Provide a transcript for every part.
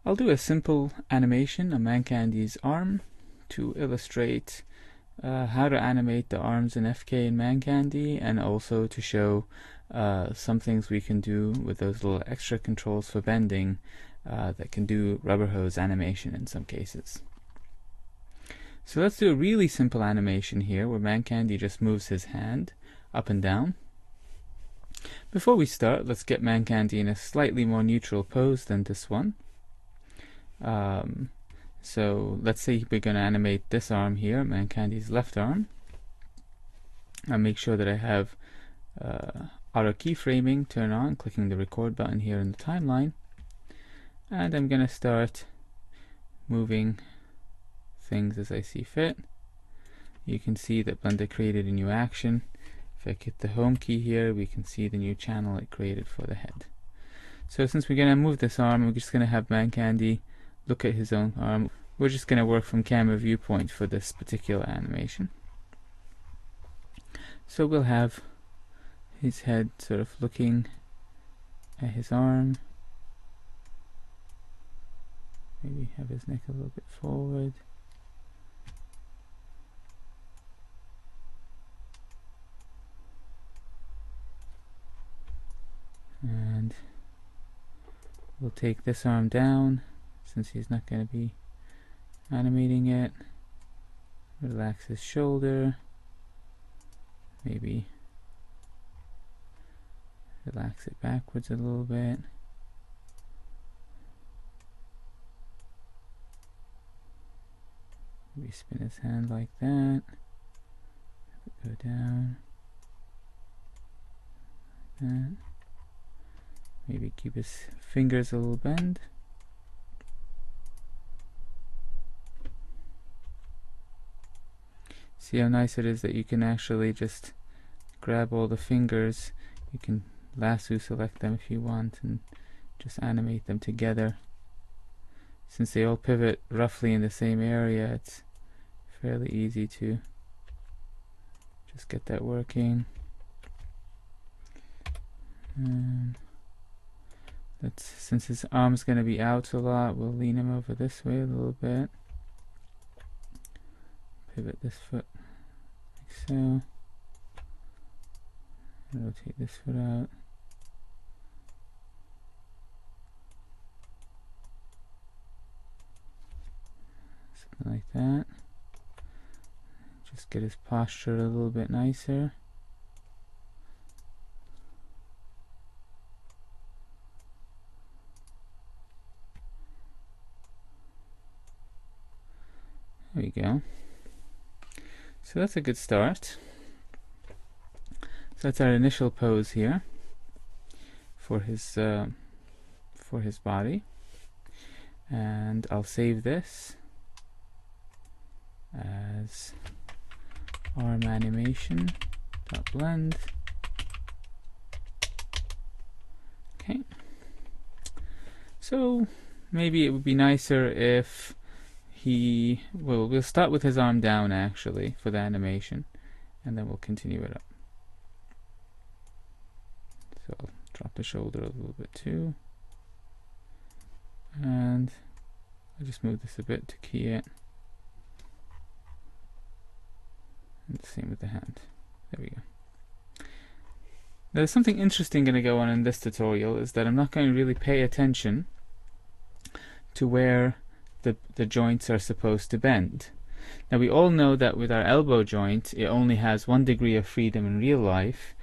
I'll do a simple animation of Mancandy's arm to illustrate how to animate the arms in FK and Mancandy, and also to show some things we can do with those little extra controls for bending that can do rubber hose animation in some cases. So let's do a really simple animation here where Mancandy just moves his hand up and down. Before we start, let's get Mancandy in a slightly more neutral pose than this one. So let's say we're going to animate this arm here, Mancandy's left arm. I'll make sure that I have auto keyframing turned on, clicking the record button here in the timeline. And I'm going to start moving things as I see fit. You can see that Blender created a new action. If I hit the home key here, we can see the new channel it created for the head. So since we're going to move this arm, we're just going to have Mancandy look at his own arm. We're just going to work from camera viewpoint for this particular animation. So we'll have his head sort of looking at his arm. Maybe have his neck a little bit forward. And we'll take this arm down since he's not going to be animating it. Relax his shoulder. Maybe relax it backwards a little bit. Maybe spin his hand like that. Go down. Like that. Maybe keep his fingers a little bend. See how nice it is that you can actually just grab all the fingers. You can lasso select them if you want and just animate them together. Since they all pivot roughly in the same area, it's fairly easy to just get that working. Since his arm's going to be out a lot, we'll lean him over this way a little bit. Pivot this foot like so. Rotate this foot out. Something like that. Just get his posture a little bit nicer. There we go. So that's a good start. So that's our initial pose here for his body, and I'll save this as armanimation.blend. Okay. So maybe it would be nicer if we'll start with his arm down actually for the animation, and then we'll continue it up. So I'll drop the shoulder a little bit too, and I'll just move this a bit to key it, and the same with the hand. There we go. Now there's something interesting going to go on in this tutorial, is that I'm not going to really pay attention to where the joints are supposed to bend. Now we all know that with our elbow joint it only has 1 degree of freedom in real life,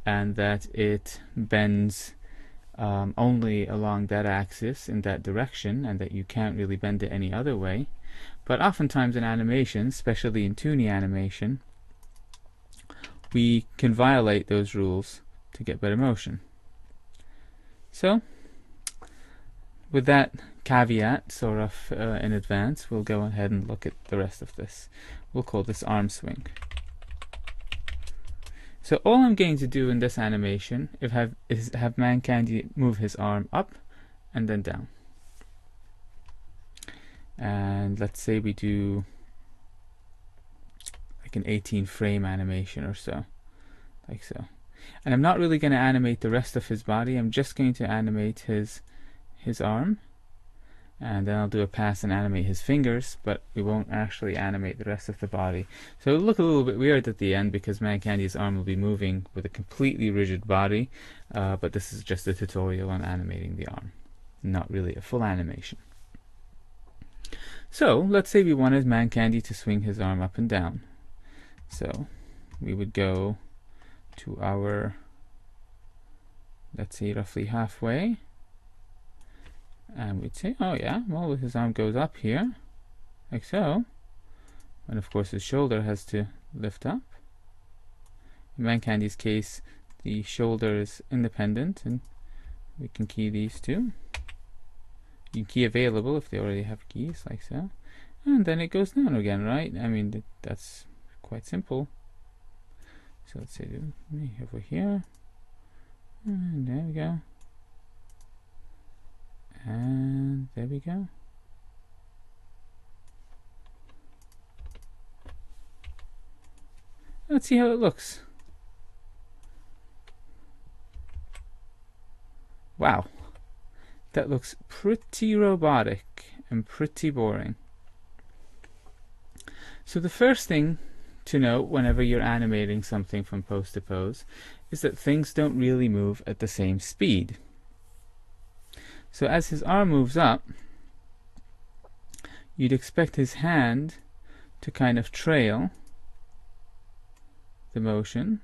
and that it bends only along that axis in that direction, and that you can't really bend it any other way. But oftentimes in animation, especially in 2D animation, we can violate those rules to get better motion. So with that caveat sort of in advance, we'll go ahead and look at the rest of this. We'll call this arm swing. So all I'm going to do in this animation is have Mancandy move his arm up and then down. And let's say we do like an 18 frame animation or so, like so. And I'm not really going to animate the rest of his body, I'm just going to animate his arm. and then I'll do a pass and animate his fingers, but we won't actually animate the rest of the body. So it'll look a little bit weird at the end because Mancandy's arm will be moving with a completely rigid body, but this is just a tutorial on animating the arm, not really a full animation. So let's say we wanted Mancandy to swing his arm up and down. So we would go to our, let's say, roughly halfway, and we'd say, oh yeah, well, his arm goes up here, like so, and of course his shoulder has to lift up. In Mancandy's case, the shoulder is independent, and we can key these two. You can key available if they already have keys, like so, and then it goes down again, right? I mean, that's quite simple. So let's say over here, and there we go. And there we go. Let's see how it looks. Wow, that looks pretty robotic and pretty boring. So the first thing to note whenever you're animating something from pose to pose is that things don't really move at the same speed. So as his arm moves up, you'd expect his hand to kind of trail the motion.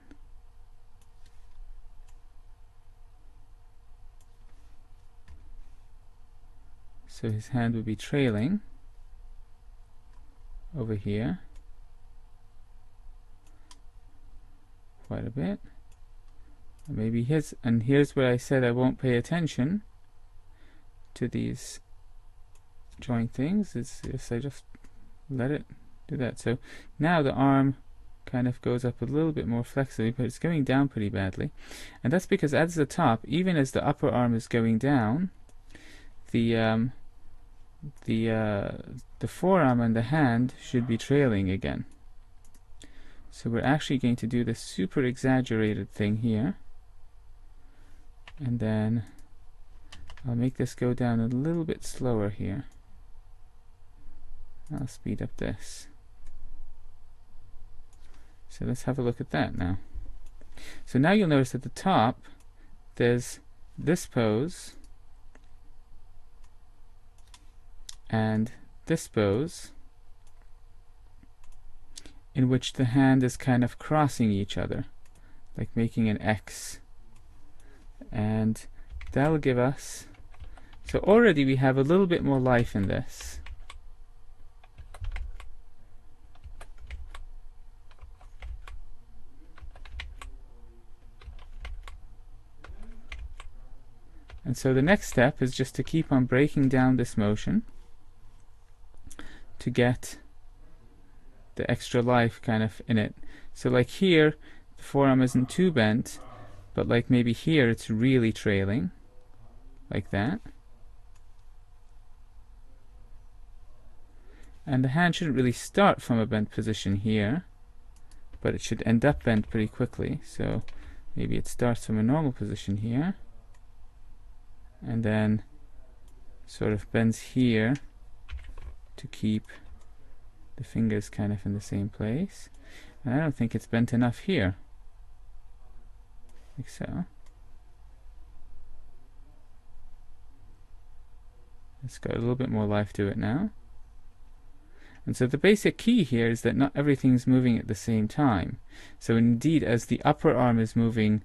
So his hand would be trailing over here quite a bit. Maybe his, and here's where I said I won't pay attention to these joint things. It's I just let it do that. So now the arm kind of goes up a little bit more flexibly, but it's going down pretty badly, and that's because at the top, even as the upper arm is going down, the forearm and the hand should be trailing again. So we're actually going to do this super exaggerated thing here, and then I'll make this go down a little bit slower here. I'll speed up this. So let's have a look at that now. So now you'll notice at the top there's this pose and this pose in which the hand is kind of crossing each other, like making an X, and that'll give us, so already we have a little bit more life in this. And so the next step is just to keep on breaking down this motion to get the extra life kind of in it. So like here, the forearm isn't too bent, but like maybe here it's really trailing, like that. And the hand shouldn't really start from a bent position here, but it should end up bent pretty quickly. So maybe it starts from a normal position here, and then sort of bends here to keep the fingers kind of in the same place. And I don't think it's bent enough here, like so. It's got a little bit more life to it now. And so the basic key here is that not everything's moving at the same time. So indeed, as the upper arm is moving,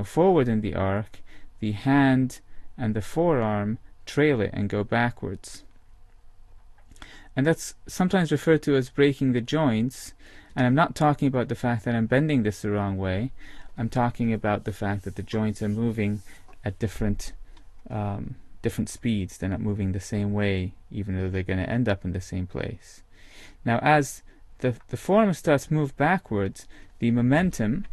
forward in the arc, the hand and the forearm trail it and go backwards. And that's sometimes referred to as breaking the joints. And I'm not talking about the fact that I'm bending this the wrong way. I'm talking about the fact that the joints are moving at different speeds. They're not moving the same way, even though they're going to end up in the same place. Now, as the forearm starts to move backwards, the momentum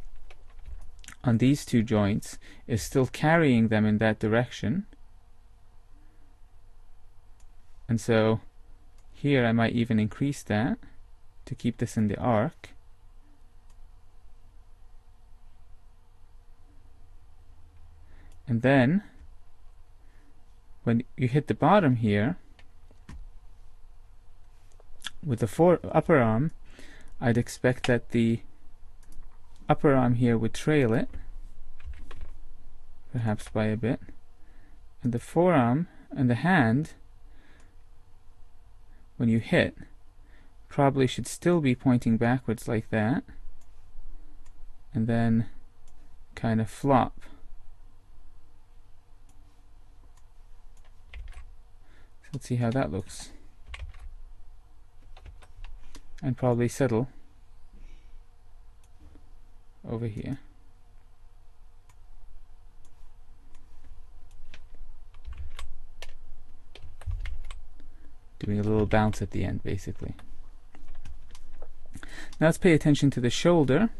on these two joints is still carrying them in that direction. And so here I might even increase that to keep this in the arc. And then when you hit the bottom here with the upper arm, I'd expect that the upper arm here would trail it, perhaps by a bit, and the forearm and the hand, when you hit, probably should still be pointing backwards like that, and then kind of flop. So let's see how that looks. And probably settle over here. Doing a little bounce at the end, basically. Now let's pay attention to the shoulder.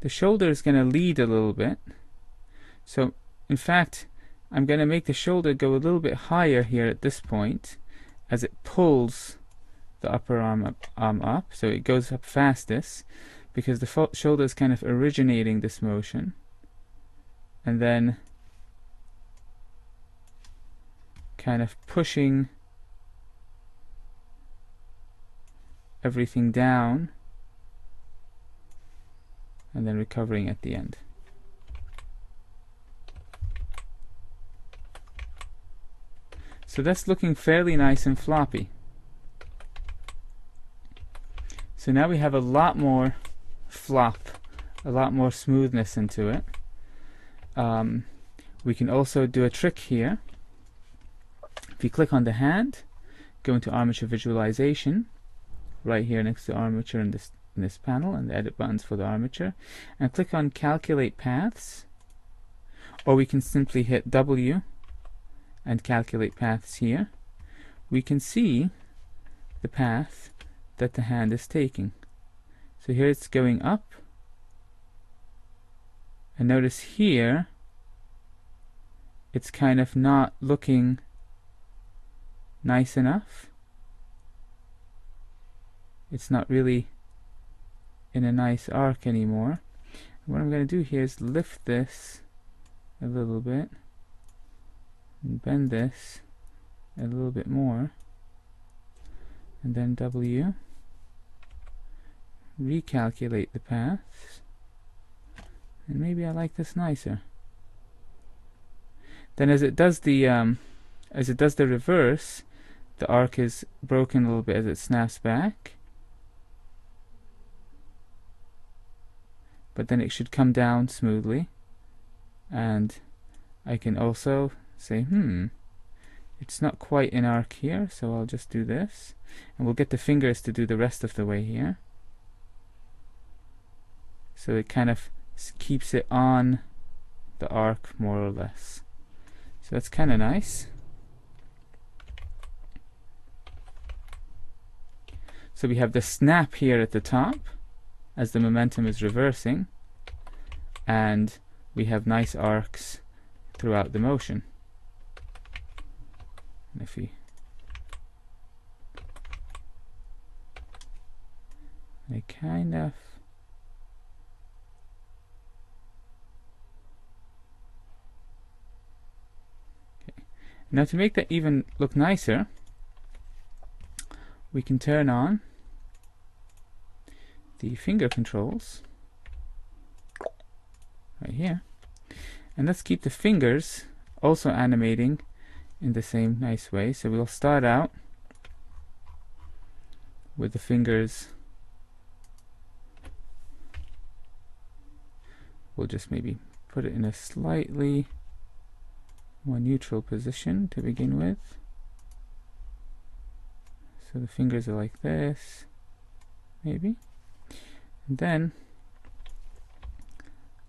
The shoulder is going to lead a little bit. So, in fact, I'm going to make the shoulder go a little bit higher here at this point as it pulls the upper arm up. So it goes up fastest because the shoulder is kind of originating this motion. And then kind of pushing everything down and then recovering at the end. So that's looking fairly nice and floppy. So now we have a lot more flop, a lot more smoothness into it. We can also do a trick here. If you click on the hand, go into armature visualization, right here next to armature in this panel, and the edit buttons for the armature, and click on calculate paths, or we can simply hit W and calculate paths here. We can see the path that the hand is taking. So here it's going up, and notice here it's kind of not looking nice enough. It's not really in a nice arc anymore. And what I'm going to do here is lift this a little bit and bend this a little bit more, and then W, recalculate the paths, and maybe I like this nicer. Then as it does the reverse, the arc is broken a little bit as it snaps back, but then it should come down smoothly. And I can also say, it's not quite an arc here, so I'll just do this, and we'll get the fingers to do the rest of the way here. So it kind of keeps it on the arc more or less. So that's kind of nice. So we have the snap here at the top as the momentum is reversing, and we have nice arcs throughout the motion. And if we kind of now, to make that even look nicer, we can turn on the finger controls right here, and let's keep the fingers also animating in the same nice way. So we'll start out with the fingers. We'll just maybe put it in a slightly more neutral position to begin with. So the fingers are like this, maybe. And then,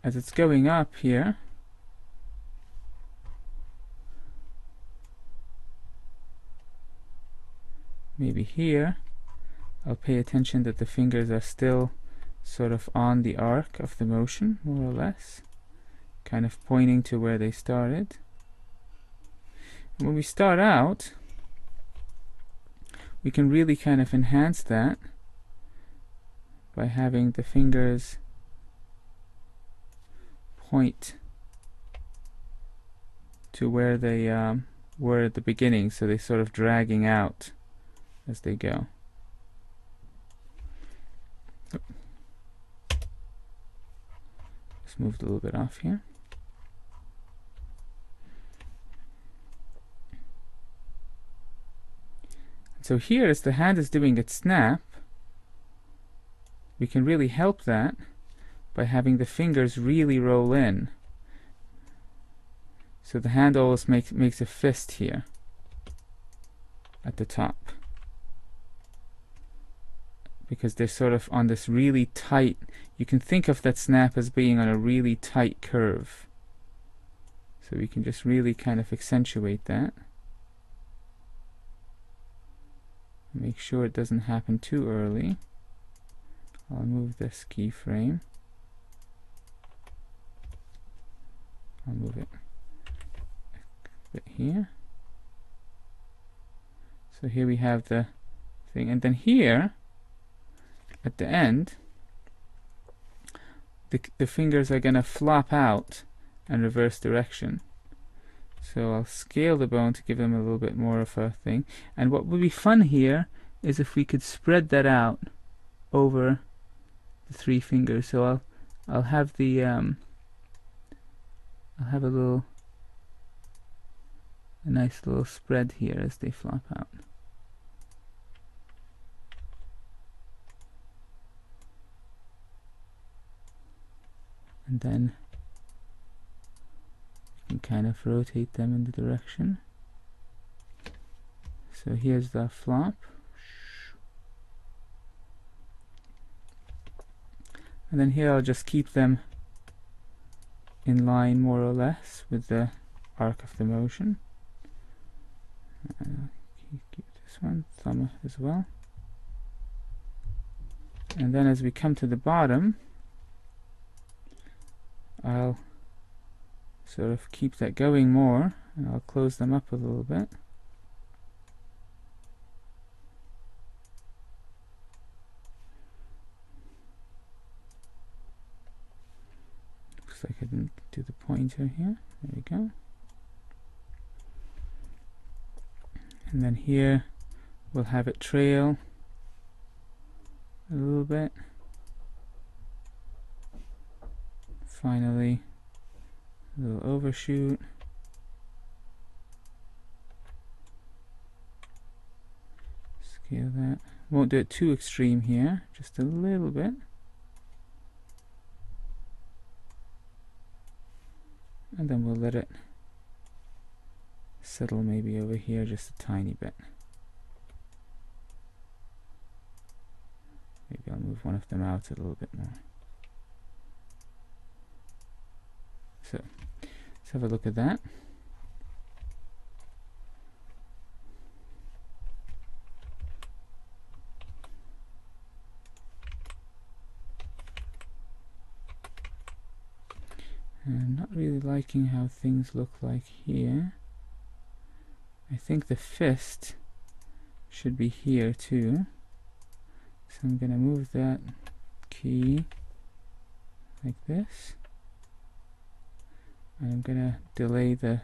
as it's going up here, maybe here, I'll pay attention that the fingers are still sort of on the arc of the motion, more or less, kind of pointing to where they started. And when we start out, we can really kind of enhance that by having the fingers point to where they were at the beginning, so they're sort of dragging out as they go. Just moved a little bit off here. So here, as the hand is doing its snap, we can really help that by having the fingers really roll in. So the hand always makes a fist here at the top, because they're sort of on this really tight, you can think of that snap as being on a really tight curve. So we can just really kind of accentuate that. Make sure it doesn't happen too early. I'll move this keyframe. I'll move it a bit here. So here we have the thing, and then here at the end, the fingers are going to flop out and reverse direction. So I'll scale the bone to give them a little bit more of a thing. And what would be fun here is if we could spread that out over the 3 fingers. So I'll have the I'll have a nice little spread here as they flop out. And then you can kind of rotate them in the direction. So here's the flop. And then here I'll just keep them in line more or less with the arc of the motion. Keep this one, thumb as well. And then as we come to the bottom, I'll sort of keep that going more, and I'll close them up a little bit. Looks like I didn't do the pointer here. There we go. And then here we'll have it trail a little bit. Finally, a little overshoot. Scale that. Won't do it too extreme here, just a little bit. And then we'll let it settle maybe over here just a tiny bit. Maybe I'll move one of them out a little bit more. So let's have a look at that. I'm not really liking how things look like here. I think the fist should be here too. So I'm going to move that key like this. And I'm going to delay the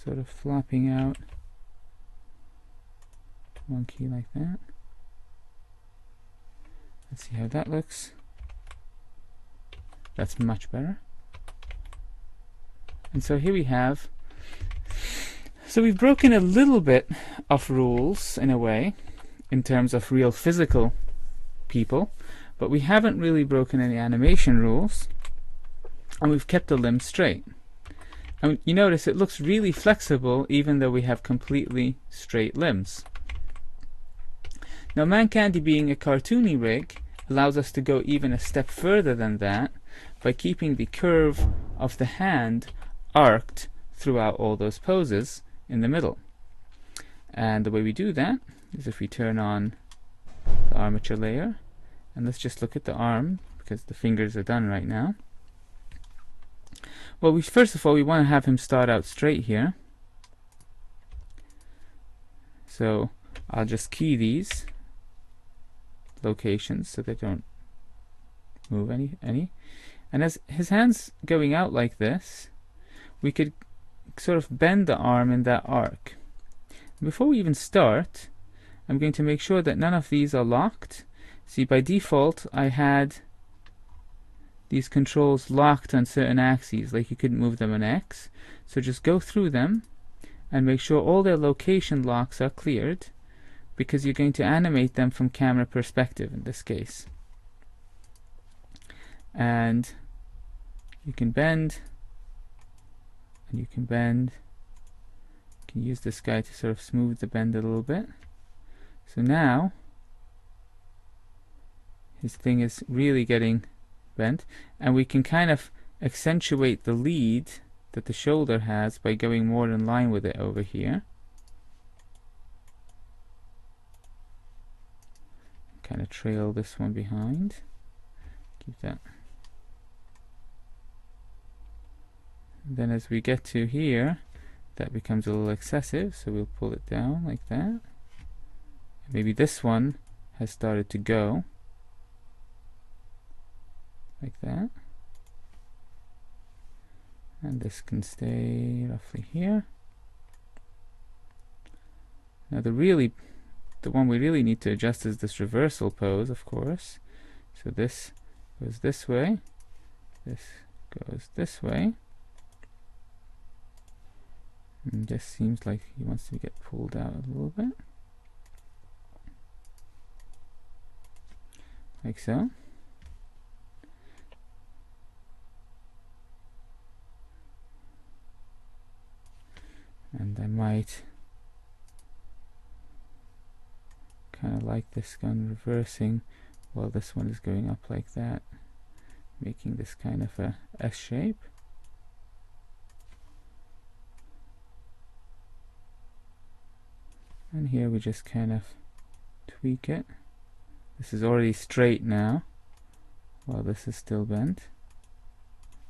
sort of flopping out one key like that. Let's see how that looks. That's much better. And so here we have, so we've broken a little bit of rules in a way, in terms of real physical people, but we haven't really broken any animation rules, and we've kept the limb straight. And you notice it looks really flexible even though we have completely straight limbs. Now Mancandy, being a cartoony rig, allows us to go even a step further than that by keeping the curve of the hand arced throughout all those poses in the middle. And the way we do that is if we turn on the armature layer, and let's just look at the arm because the fingers are done right now. Well, first of all we want to have him start out straight here. So I'll just key these locations so they don't move any. And as his hand's going out like this, we could sort of bend the arm in that arc. Before we even start, I'm going to make sure that none of these are locked. See, by default, I had these controls locked on certain axes, like you couldn't move them on X. So just go through them and make sure all their location locks are cleared, because you're going to animate them from camera perspective in this case. And you can bend, and you can bend. You can use this guy to sort of smooth the bend a little bit. So now his thing is really getting bent, and we can kind of accentuate the lead that the shoulder has by going more in line with it over here. Kind of trail this one behind. Keep that. And then as we get to here, that becomes a little excessive, so we'll pull it down like that. Maybe this one has started to go like that, and this can stay roughly here. Now the one we really need to adjust is this reversal pose, of course. So this goes this way, this goes this way, and this seems like he wants to get pulled out a little bit, like so. And I might kind of like this gun reversing while this one is going up like that, making this kind of a S shape. And here we just kind of tweak it. This is already straight now, while this is still bent.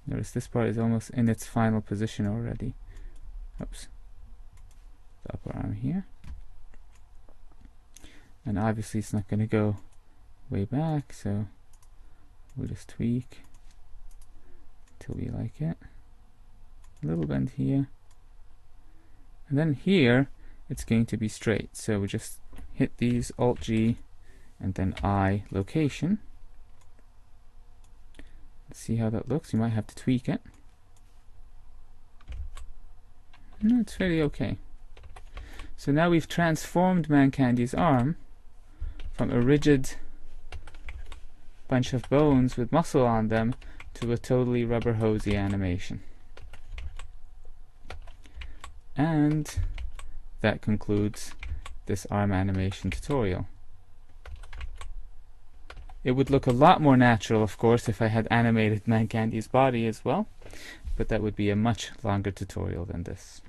Notice this part is almost in its final position already. Oops. The upper arm here. And obviously it's not going to go way back, so we'll just tweak until we like it. A little bend here. And then here it's going to be straight, so we just hit these Alt-G and then I location. Let's see how that looks. You might have to tweak it. No, it's fairly okay. So now we've transformed Mancandy's arm from a rigid bunch of bones with muscle on them to a totally rubber hosey animation. And that concludes this arm animation tutorial. It would look a lot more natural, of course, if I had animated Mancandy's body as well, but that would be a much longer tutorial than this.